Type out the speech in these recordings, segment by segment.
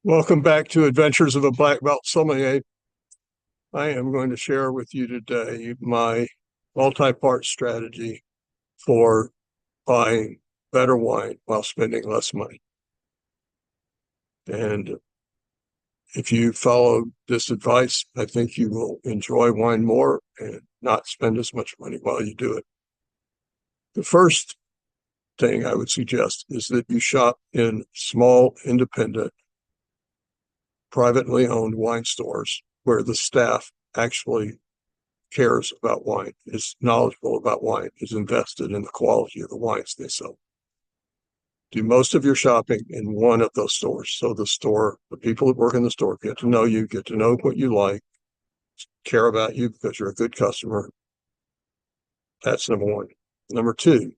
Welcome back to Adventures of a Black Belt Sommelier. I am going to share with you today my multi-part strategy for buying better wine while spending less money. And if you follow this advice, I think you will enjoy wine more and not spend as much money while you do it. The first thing I would suggest is that you shop in small, independent, privately owned wine stores where the staff actually cares about wine, is knowledgeable about wine, is invested in the quality of the wines they sell. Do most of your shopping in one of those stores. So the people that work in the store get to know you, get to know what you like, care about you because you're a good customer. That's number one. Number two,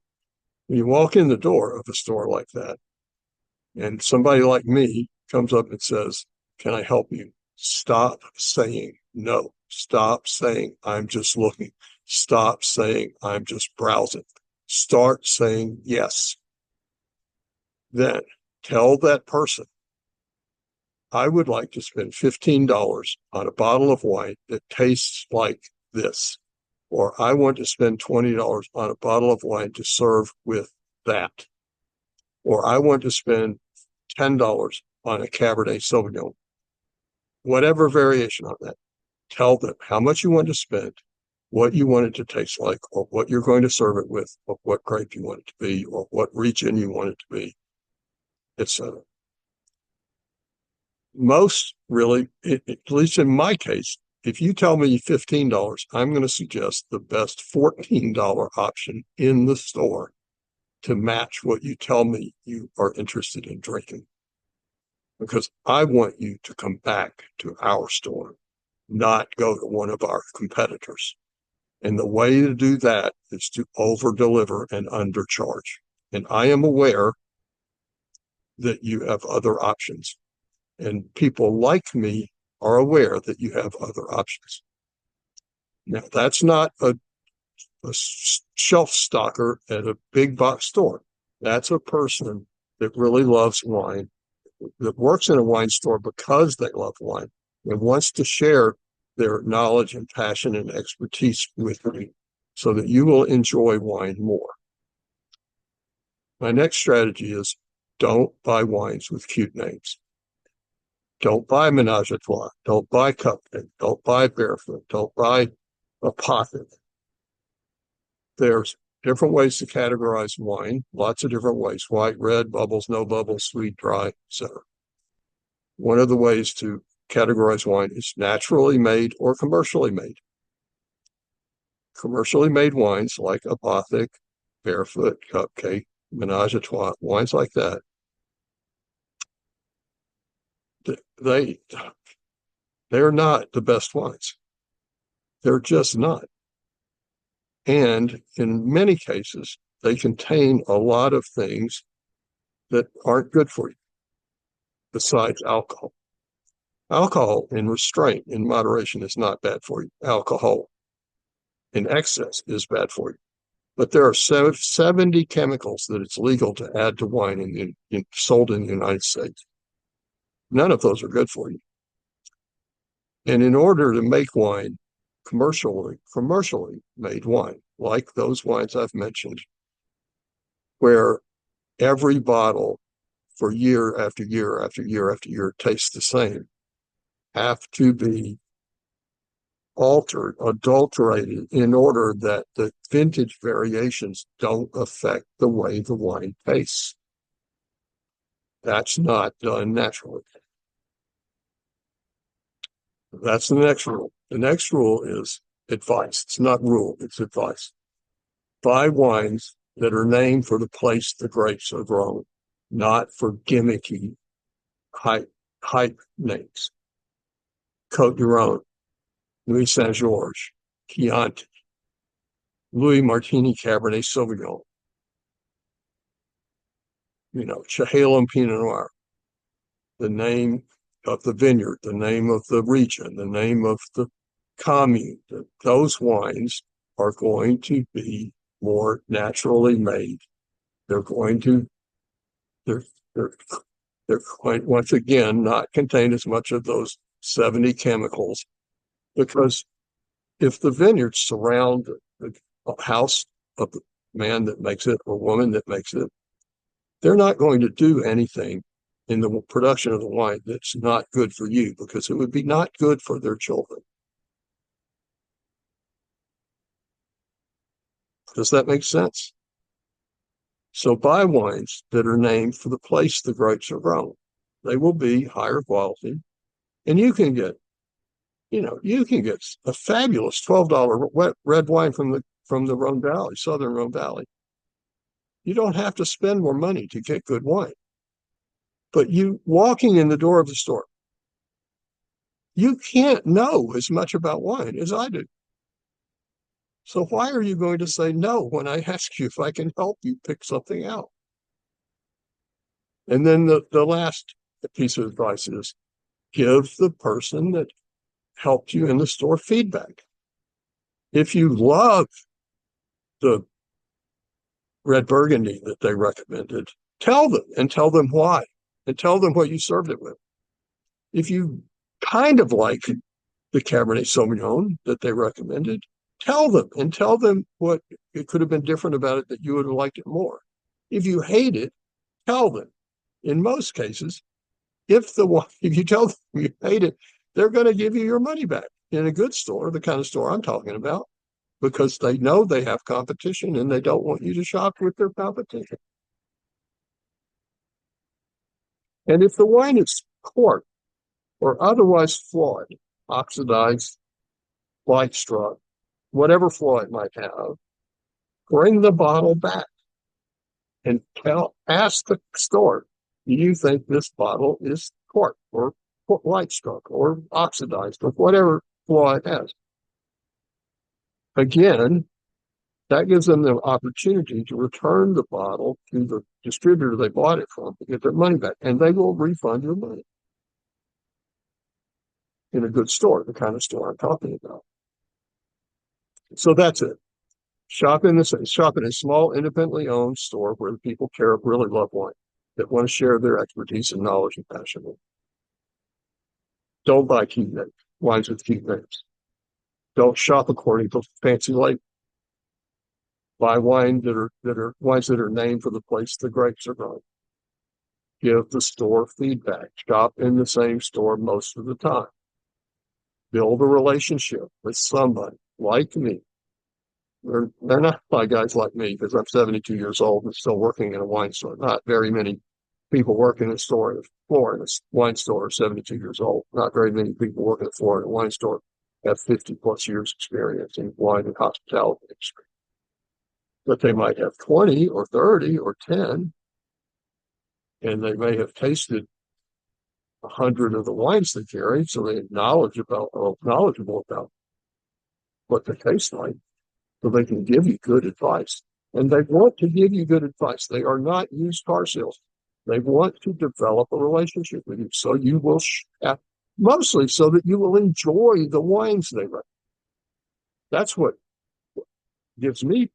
when you walk in the door of a store like that, and somebody like me comes up and says, "Can I help you?" Stop saying no. Stop saying, "I'm just looking." Stop saying, "I'm just browsing." Start saying yes. Then tell that person, "I would like to spend $15 on a bottle of wine that tastes like this," or "I want to spend $20 on a bottle of wine to serve with that," or "I want to spend $10 on a Cabernet Sauvignon." Whatever variation on that, tell them how much you want to spend, what you want it to taste like, or what you're going to serve it with, or what grape you want it to be, or what region you want it to be, etc. Most really, at least in my case, if you tell me $15, I'm going to suggest the best $14 option in the store to match what you tell me you are interested in drinking. Because I want you to come back to our store, not go to one of our competitors. And the way to do that is to over deliver and undercharge. And I am aware that you have other options. And people like me are aware that you have other options. Now, that's not a shelf stocker at a big box store. That's a person that really loves wine, that works in a wine store because they love wine and wants to share their knowledge and passion and expertise with you so that you will enjoy wine more. My next strategy is don't buy wines with cute names. Don't buy Menage a Trois. Don't buy Cupcake. Don't buy Barefoot. Don't buy Apothic. There's different ways to categorize wine, lots of different ways: white, red, bubbles, no bubbles, sweet, dry, etc. One of the ways to categorize wine is naturally made or commercially made. Commercially made wines like Apothic, Barefoot, Cupcake, Menage a Trois, wines like that, they're not the best wines. They're just not. And in many cases, they contain a lot of things that aren't good for you besides alcohol. Alcohol in restraint, in moderation, is not bad for you. Alcohol in excess is bad for you. But there are 70 chemicals that it's legal to add to wine sold in the United States. None of those are good for you. And in order to make wine, commercially made wine, like those wines I've mentioned, where every bottle for year after year after year after year tastes the same, have to be altered, adulterated, in order that the vintage variations don't affect the way the wine tastes. That's not done naturally. That's the next rule. The next rule is advice. It's not rule, it's advice. Buy wines that are named for the place the grapes are grown, not for gimmicky hype names. Côte d'Iron, Louis Saint-Georges, Chianti, Louis Martini Cabernet Sauvignon, Chehalem Pinot Noir, the name of the vineyard, the name of the region, the name of the commune. Those wines are going to be more naturally made. They're going to, they're They're quite, once again, not contain as much of those 70 chemicals, because if the vineyards surround the house of the man that makes it or woman that makes it, they're not going to do anything in the production of the wine that's not good for you, because it would be not good for their children. Does that make sense? So buy wines that are named for the place the grapes are grown. They will be higher quality, and you can get, you can get a fabulous $12 red wine from the Rhone Valley, Southern Rhone Valley. You don't have to spend more money to get good wine. But you walking in the door of the store, you can't know as much about wine as I do. So why are you going to say no when I ask you if I can help you pick something out? And then the last piece of advice is give the person that helped you in the store feedback. If you love the red Burgundy that they recommended, tell them why, and tell them what you served it with. If you kind of like the Cabernet Sauvignon that they recommended, tell them what it could have been different about it that you would have liked it more. If you hate it, tell them. In most cases, if you tell them you hate it, they're going to give you your money back in a good store, the kind of store I'm talking about, because they know they have competition and they don't want you to shop with their competition. And if the wine is corked or otherwise flawed, oxidized, light struck, whatever flaw it might have, bring the bottle back and ask the store, do you think this bottle is corked or light struck or oxidized or whatever flaw it has? Again, that gives them the opportunity to return the bottle to the distributor they bought it from to get their money back, and they will refund your money in a good store, the kind of store I'm talking about. So that's it. Shop in a small, independently owned store where the people really love wine, that want to share their expertise and knowledge and passion with. Don't buy cute names, wines with cute names. Don't shop according to fancy labels. Buy wines that are named for the place the grapes are grown. Give the store feedback. Shop in the same store most of the time. Build a relationship with somebody like me. They're not my guys like me, because I'm 72 years old and still working in a wine store. Not very many people work in a store, floor in a wine store are 72 years old. Not very many people working the floor in a wine store have 50 plus years experience in wine and hospitality industry. But they might have 20 or 30 or 10, and they may have tasted 100 of the wines they carry, so they're knowledgeable about what they taste like, so they can give you good advice. And they want to give you good advice. They are not used car salesmen. They want to develop a relationship with you, so you will mostly so that you will enjoy the wines they recommend. That's what gives me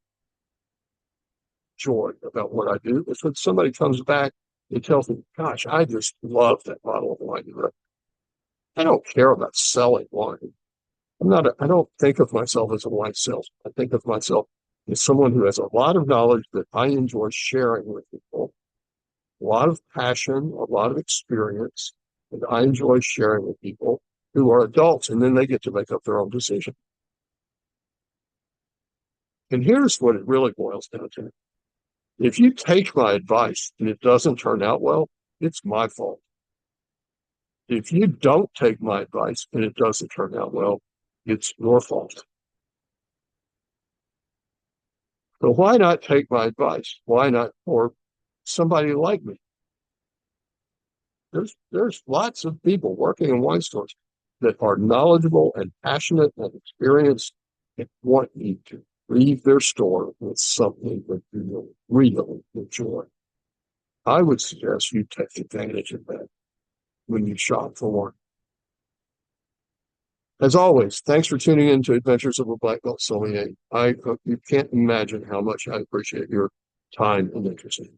joy about what I do. Is when somebody comes back and tells me, "Gosh, I just love that bottle of wine you recommend." I don't care about selling wine. I don't think of myself as a wine salesman. I think of myself as someone who has a lot of knowledge that I enjoy sharing with people, a lot of passion, a lot of experience, and I enjoy sharing with people who are adults, and then they get to make up their own decision. And here's what it really boils down to. If you take my advice and it doesn't turn out well, it's my fault. If you don't take my advice and it doesn't turn out well, it's your fault. So why not take my advice? Why not, or somebody like me? There's lots of people working in wine stores that are knowledgeable and passionate and experienced and want you to leave their store with something that you will really enjoy. I would suggest you take advantage of that when you shop for wine. As always, thanks for tuning in to Adventures of a Black Belt Sommelier. You can't imagine how much I appreciate your time and interest in it.